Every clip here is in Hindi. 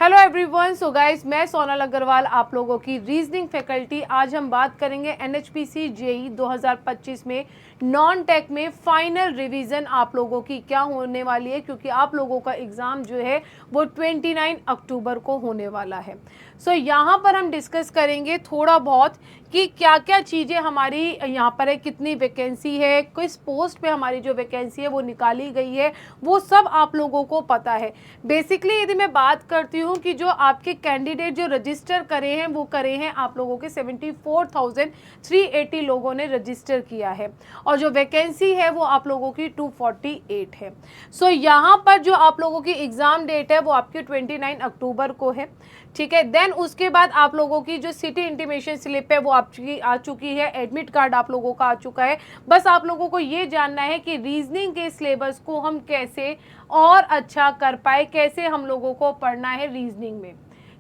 Hello everyone. सो गाइस, मैं सोनल अग्रवाल, आप लोगों की रीजनिंग फैकल्टी। आज हम बात करेंगे एनएचपीसी जेई 2025 में नॉन टेक में फाइनल रिवीजन आप लोगों की क्या होने वाली है, क्योंकि आप लोगों का एग्ज़ाम जो है वो 29 अक्टूबर को होने वाला है। सो यहाँ पर हम डिस्कस करेंगे थोड़ा बहुत कि क्या क्या चीज़ें हमारी यहाँ पर है, कितनी वैकेंसी है, किस पोस्ट पे हमारी जो वैकेंसी है वो निकाली गई है, वो सब आप लोगों को पता है। बेसिकली यदि मैं बात करती हूँ कि जो आपके कैंडिडेट जो रजिस्टर करे हैं वो करे हैं आप लोगों के 74,380 लोगों ने रजिस्टर किया है, और जो वैकेंसी है वो आप लोगों की 248 है। सो यहाँ पर जो आप लोगों की एग्ज़ाम डेट है वो आपकी 29 अक्टूबर को है, ठीक है। देन उसके बाद आप लोगों की जो सिटी इंटीमेशन स्लिप है वो आपकी आ चुकी है, एडमिट कार्ड आप लोगों का आ चुका है। बस आप लोगों को ये जानना है कि रीजनिंग के सिलेबस को हम कैसे और अच्छा कर पाए, कैसे हम लोगों को पढ़ना है रीजनिंग में,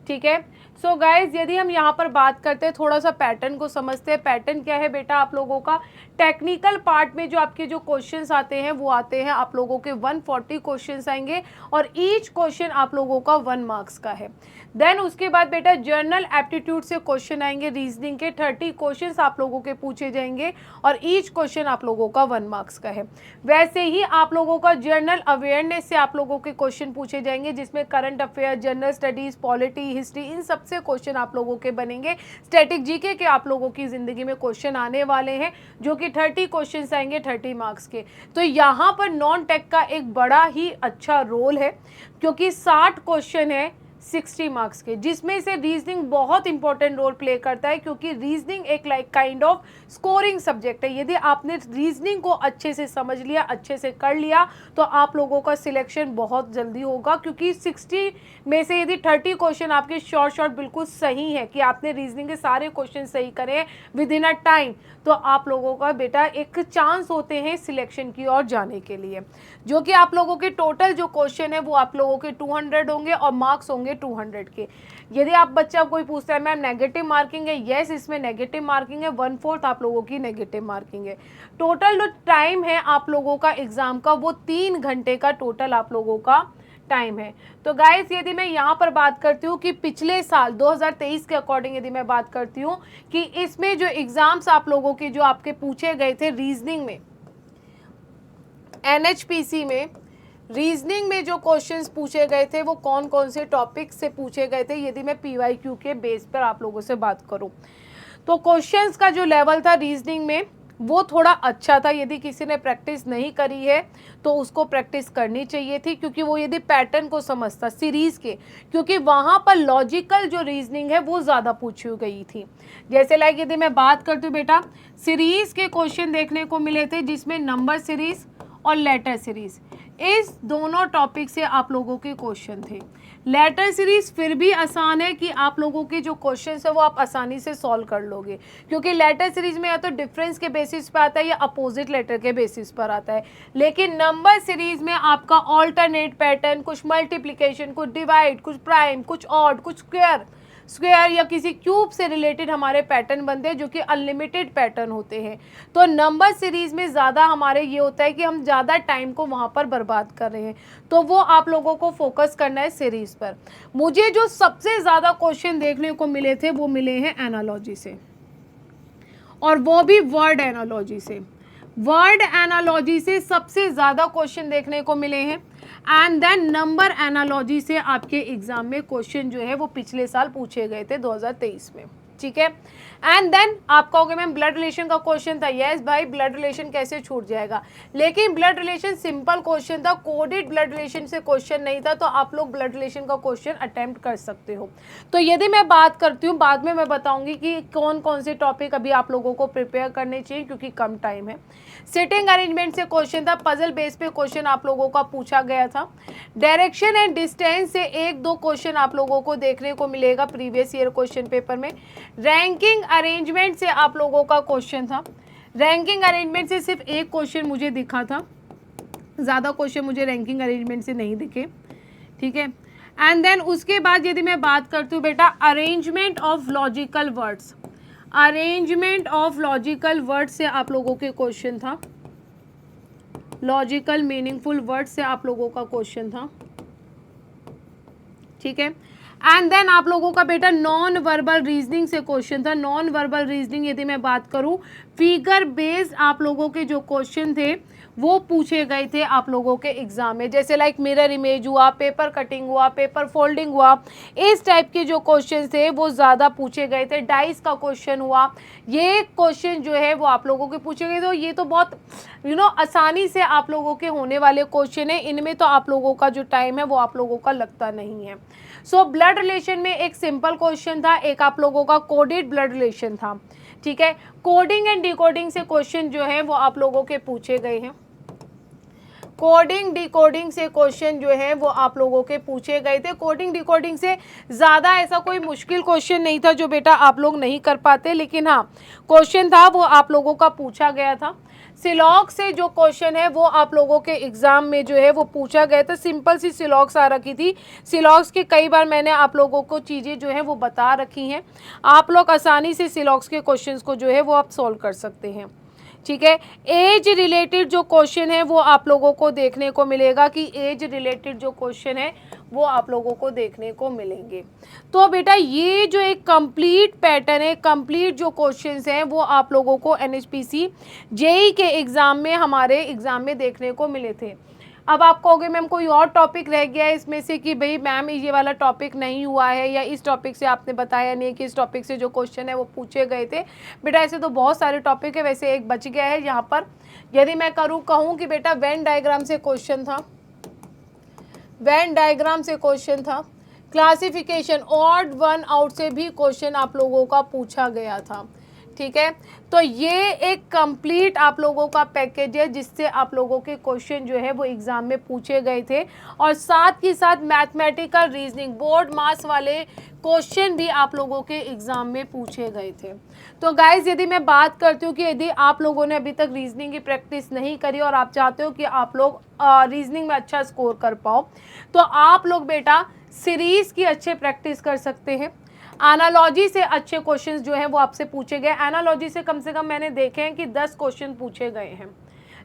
ठीक है। सो गाइज, यदि हम यहाँ पर बात करते हैं, थोड़ा सा पैटर्न को समझते हैं। पैटर्न क्या है बेटा, आप लोगों का टेक्निकल पार्ट में जो आपके जो क्वेश्चंस आते हैं वो आते हैं आप लोगों के 140 क्वेश्चंस आएंगे, और ईच क्वेश्चन आप लोगों का 1 मार्क्स का है। देन उसके बाद बेटा जर्नल एप्टीट्यूड से क्वेश्चन आएंगे, रीजनिंग के 30 क्वेश्चंस आप लोगों के पूछे जाएंगे, और ईच क्वेश्चन आप लोगों का 1 मार्क्स का है। वैसे ही आप लोगों का जर्नल अवेयरनेस से आप लोगों के क्वेश्चन पूछे जाएंगे, जिसमें current affair, general studies, polity, history, इन सबसे क्वेश्चन आप लोगों के बनेंगे। स्टैटिक जीके के आप लोगों की जिंदगी में क्वेश्चन आने वाले हैं, जो कि 30 क्वेश्चन आएंगे 30 मार्क्स के। तो यहाँ पर नॉन टेक का एक बड़ा ही अच्छा रोल है, क्योंकि 60 क्वेश्चन है 60 मार्क्स के, जिसमें से रीजनिंग बहुत इंपॉर्टेंट रोल प्ले करता है, क्योंकि रीजनिंग एक like kind of scoring subject है। यदि आपने रीजनिंग को अच्छे से समझ लिया, अच्छे से कर लिया, तो आप लोगों का सिलेक्शन बहुत जल्दी होगा, क्योंकि 60 में से यदि 30 क्वेश्चन आपके शॉर्ट बिल्कुल सही है कि आपने रीजनिंग के सारे क्वेश्चन सही करे विद इन अ टाइम, तो आप लोगों का बेटा एक चांस होते हैं सिलेक्शन की ओर जाने के लिए। जो कि आप लोगों के टोटल जो क्वेश्चन है वो आप लोगों के 200 होंगे, और मार्क्स होंगे 200 के। यदि आप बच्चा कोई पूछता है मैम नेगेटिव मार्किंग है, यस इसमें नेगेटिव मार्किंग है, 1/4 आप लोगों की नेगेटिव मार्किंग है। टोटल जो टाइम है आप लोगों का एग्जाम का वो 3 घंटे का टोटल आप लोगों का टाइम है। तो गाइस, यदि मैं यहाँ पर बात करती हूँ कि पिछले साल 2023 के अकॉर्डिंग यदि मैं बात करती हूँ कि इसमें जो एग्जाम्स आप लोगों के जो आपके पूछे गए थे रीजनिंग में, एनएचपीसी में रीजनिंग में जो क्वेश्चंस पूछे गए थे वो कौन कौन से टॉपिक से पूछे गए थे, यदि मैं पीवाईक्यू के बेस पर आप लोगों से बात करूं, तो क्वेश्चंस का जो लेवल था रीजनिंग में वो थोड़ा अच्छा था। यदि किसी ने प्रैक्टिस नहीं करी है तो उसको प्रैक्टिस करनी चाहिए थी, क्योंकि वो यदि पैटर्न को समझता सीरीज़ के, क्योंकि वहाँ पर लॉजिकल जो रीजनिंग है वो ज़्यादा पूछी गई थी। जैसे लाइक यदि मैं बात करती हूँ बेटा, सीरीज़ के क्वेश्चन देखने को मिले थे, जिसमें नंबर सीरीज़ और लेटर सीरीज़, इस दोनों टॉपिक से आप लोगों के क्वेश्चन थे। लेटर सीरीज फिर भी आसान है कि आप लोगों के जो क्वेश्चन है वो आप आसानी से सॉल्व कर लोगे, क्योंकि लेटर सीरीज में या तो डिफरेंस के बेसिस पर आता है या अपोजिट लेटर के बेसिस पर आता है। लेकिन नंबर सीरीज में आपका ऑल्टरनेट पैटर्न, कुछ मल्टीप्लिकेशन, कुछ डिवाइड, कुछ प्राइम, कुछ ऑड, कुछ स्क्वायर या किसी क्यूब से रिलेटेड हमारे पैटर्न बनते हैं, जो कि अनलिमिटेड पैटर्न होते हैं। तो नंबर सीरीज में ज़्यादा हमारे ये होता है कि हम ज़्यादा टाइम को वहाँ पर बर्बाद कर रहे हैं, तो वो आप लोगों को फोकस करना है सीरीज पर। मुझे जो सबसे ज़्यादा क्वेश्चन देखने को मिले थे वो मिले हैं एनालॉजी से, और वो भी वर्ड एनालॉजी से। वर्ड एनालॉजी से सबसे ज़्यादा क्वेश्चन देखने को मिले हैं, एंड देन नंबर एनालॉजी से आपके एग्जाम में क्वेश्चन जो है वो पिछले साल पूछे गए थे 2023 में, ठीक है। एंड देन आप कहोगे मैम ब्लड रिलेशन का क्वेश्चन था, यस भाई ब्लड रिलेशन कैसे छूट जाएगा, लेकिन ब्लड रिलेशन सिंपल क्वेश्चन था, कोडेड ब्लड रिलेशन से क्वेश्चन नहीं था, तो आप लोग ब्लड रिलेशन का क्वेश्चन अटेम्प्ट कर सकते हो। तो यदि मैं बात करती हूँ, बाद में मैं बताऊंगी कि कौन कौन से टॉपिक अभी आप लोगों को प्रिपेयर करने चाहिए, क्योंकि कम टाइम है। सिटिंग अरेंजमेंट से क्वेश्चन था, पजल बेस पे क्वेश्चन आप लोगों का पूछा गया था। डायरेक्शन एंड डिस्टेंस से 1-2 क्वेश्चन आप लोगों को देखने को मिलेगा प्रीवियस ईयर क्वेश्चन पेपर में। रैंकिंग अरेंजमेंट से आप लोगों का क्वेश्चन था, रैंकिंग अरेंजमेंट से सिर्फ एक क्वेश्चन मुझे दिखा था, ज़्यादा क्वेश्चन मुझे रैंकिंग अरेंजमेंट से नहीं दिखे, ठीक है। एंड देन उसके बाद यदि मैं बात करती हूँ बेटा arrangement of logical words, arrangement of logical word से आप लोगों के क्वेश्चन था, लॉजिकल मीनिंगफुल वर्ड से आप लोगों का क्वेश्चन था, ठीक है। एंड देन आप लोगों का बेटा नॉन वर्बल रीजनिंग से क्वेश्चन था। नॉन वर्बल रीजनिंग यदि मैं बात करूं, फिगर बेस्ड आप लोगों के जो क्वेश्चन थे वो पूछे गए थे आप लोगों के एग्जाम में, जैसे लाइक मिरर इमेज हुआ, पेपर कटिंग हुआ, पेपर फोल्डिंग हुआ, इस टाइप के जो क्वेश्चन थे वो ज़्यादा पूछे गए थे। डाइस का क्वेश्चन हुआ, ये क्वेश्चन जो है वो आप लोगों के पूछे गए। तो ये तो बहुत आसानी से आप लोगों के होने वाले क्वेश्चन है, इनमें तो आप लोगों का जो टाइम है वो आप लोगों का लगता नहीं है। सो ब्लड रिलेशन में एक सिंपल क्वेश्चन था, एक आप लोगों का कोडेड ब्लड रिलेशन था। ठीक है, कोडिंग एंड डिकोडिंग से क्वेश्चन जो है वो आप लोगों के पूछे गए हैं। कोडिंग डिकोडिंग से क्वेश्चन जो है वो आप लोगों के पूछे गए थे। कोडिंग डिकोडिंग से ज़्यादा ऐसा कोई मुश्किल क्वेश्चन नहीं था जो बेटा आप लोग नहीं कर पाते, लेकिन हाँ क्वेश्चन था वो आप लोगों का पूछा गया था। सिलॉग से जो क्वेश्चन है वो आप लोगों के एग्जाम में जो है वो पूछा गया था। सिंपल सी सिलॉग्स आ रखी थी। सिलॉग्स के कई बार मैंने आप लोगों को चीज़ें जो है वो बता रखी हैं, आप लोग आसानी से सिलॉग्स के क्वेश्चंस को जो है वो आप सॉल्व कर सकते हैं। ठीक है, एज रिलेटेड जो क्वेश्चन है वो आप लोगों को देखने को मिलेगा कि एज रिलेटेड जो क्वेश्चन है वो आप लोगों को देखने को मिलेंगे। तो बेटा ये जो एक कंप्लीट पैटर्न है, कंप्लीट जो क्वेश्चंस हैं वो आप लोगों को एनएचपीसी जेई के एग्ज़ाम में, हमारे एग्ज़ाम में देखने को मिले थे। अब आप कहोगे मैम कोई और टॉपिक रह गया है इसमें से कि भाई मैम ये वाला टॉपिक नहीं हुआ है, या इस टॉपिक से आपने बताया नहीं कि इस टॉपिक से जो क्वेश्चन है वो पूछे गए थे। बेटा ऐसे तो बहुत सारे टॉपिक है, वैसे एक बच गया है यहाँ पर। यदि मैं कहूँ कि बेटा वेन डायग्राम से क्वेश्चन था, वेन डायग्राम से क्वेश्चन था, क्लासिफिकेशन ऑड वन आउट से भी क्वेश्चन आप लोगों का पूछा गया था। ठीक है, तो ये एक कंप्लीट आप लोगों का पैकेज है जिससे आप लोगों के क्वेश्चन जो है वो एग्ज़ाम में पूछे गए थे, और साथ ही साथ मैथमेटिकल रीजनिंग बोर्ड मास वाले क्वेश्चन भी आप लोगों के एग्ज़ाम में पूछे गए थे। तो गाइज यदि मैं बात करती हूँ कि यदि आप लोगों ने अभी तक रीजनिंग की प्रैक्टिस नहीं करी और आप चाहते हो कि आप लोग रीजनिंग में अच्छा स्कोर कर पाओ, तो आप लोग बेटा सीरीज़ की अच्छे प्रैक्टिस कर सकते हैं। एनालॉजी से अच्छे क्वेश्चंस जो हैं वो आपसे पूछे गए। एनालॉजी से कम मैंने देखे हैं कि 10 क्वेश्चन पूछे गए हैं।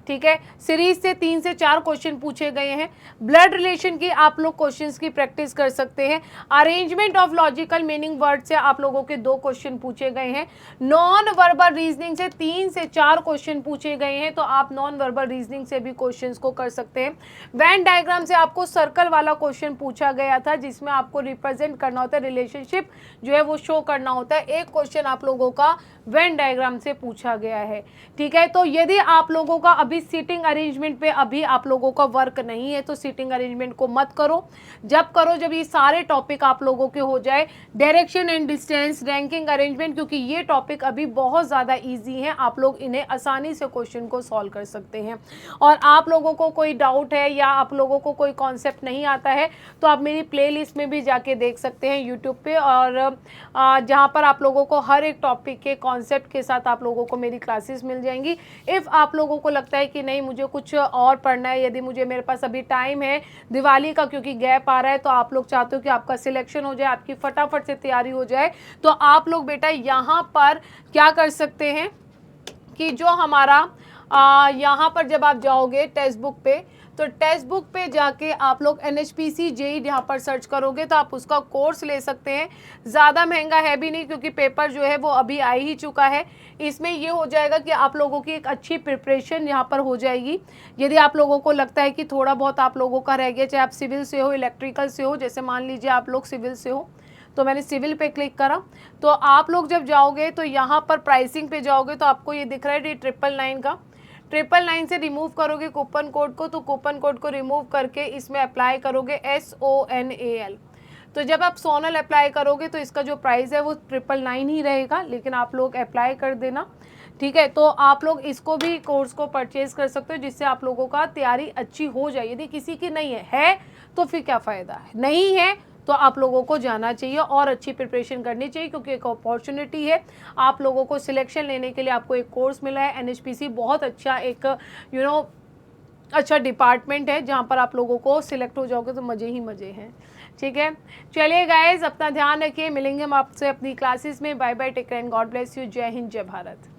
ठीक है, सीरीज से 3 से 4 क्वेश्चन पूछे गए हैं। ब्लड रिलेशन की आप लोग क्वेश्चंस की प्रैक्टिस कर सकते हैं। Arrangement of logical meaning word से आप लोगों के 2 क्वेश्चन पूछे गए हैं। नॉन वर्बल रीजनिंग से 3 से 4 क्वेश्चन पूछे गए हैं, तो आप नॉन वर्बल रीजनिंग से भी क्वेश्चंस को कर सकते हैं। वेन डायग्राम से आपको सर्कल वाला क्वेश्चन पूछा गया था जिसमें आपको रिप्रेजेंट करना होता है, रिलेशनशिप जो है वो शो करना होता है। एक क्वेश्चन आप लोगों का वेन डायग्राम से पूछा गया है। ठीक है, तो यदि आप लोगों का अभी सीटिंग अरेंजमेंट पे अभी आप लोगों का वर्क नहीं है तो सीटिंग अरेंजमेंट को मत करो। जब करो जब ये सारे टॉपिक आप लोगों के हो जाए, direction and distance, ranking arrangement, क्योंकि ये टॉपिक अभी बहुत ज़्यादा ईजी हैं, आप लोग इन्हें आसानी से क्वेश्चन को सॉल्व कर सकते हैं। और आप लोगों को कोई डाउट है या आप लोगों को कोई कॉन्सेप्ट नहीं आता है तो आप मेरी प्लेलिस्ट में भी जाके देख सकते हैं यूट्यूब पे, और जहाँ पर आप लोगों को हर एक टॉपिक के कॉन्सेप्ट के साथ आप लोगों को मेरी क्लासेस मिल जाएंगी। इफ़ आप लोगों को लगता है कि नहीं मुझे कुछ और पढ़ना है, यदि मुझे मेरे पास अभी टाइम है दिवाली का क्योंकि गैप आ रहा है, तो आप लोग चाहते हो कि आपका सिलेक्शन हो जाए, आपकी फटाफट से तैयारी हो जाए, तो आप लोग बेटा यहाँ पर क्या कर सकते हैं कि जो हमारा यहाँ पर जब आप जाओगे टेक्स्ट बुक पे, तो टेक्स्ट बुक पे जाके आप लोग NHPC JEE यहाँ पर सर्च करोगे तो आप उसका कोर्स ले सकते हैं। ज़्यादा महंगा है भी नहीं क्योंकि पेपर जो है वो अभी आ ही चुका है। इसमें ये हो जाएगा कि आप लोगों की एक अच्छी प्रिपरेशन यहाँ पर हो जाएगी। यदि आप लोगों को लगता है कि थोड़ा बहुत आप लोगों का रह गया, चाहे आप सिविल से हो, इलेक्ट्रिकल से हो, जैसे मान लीजिए आप लोग सिविल से हो, तो मैंने सिविल पे क्लिक करा, तो आप लोग जब जाओगे तो यहाँ पर प्राइसिंग पे जाओगे तो आपको ये दिख रहा है 999 का। 999 से रिमूव करोगे कूपन कोड को, तो कूपन कोड को रिमूव करके इसमें अप्लाई करोगे SONAL। तो जब आप सोनल अप्लाई करोगे तो इसका जो प्राइस है वो 999 ही रहेगा, लेकिन आप लोग अप्लाई कर देना। ठीक है, तो आप लोग इसको भी कोर्स को परचेज कर सकते हो जिससे आप लोगों का तैयारी अच्छी हो जाए। यदि किसी की नहीं है तो फिर क्या फ़ायदा है, नहीं है तो आप लोगों को जाना चाहिए और अच्छी प्रिपरेशन करनी चाहिए, क्योंकि एक अपॉर्चुनिटी है आप लोगों को सिलेक्शन लेने के लिए। आपको एक कोर्स मिला है, NHPC बहुत अच्छा एक अच्छा डिपार्टमेंट है जहाँ पर आप लोगों को सिलेक्ट हो जाओगे तो मज़े ही मज़े हैं। ठीक है, चलिए गाइज अपना ध्यान रखिए, मिलेंगे हम आपसे अपनी क्लासेस में। Bye bye, take care and God bless you. जय हिंद, जय भारत।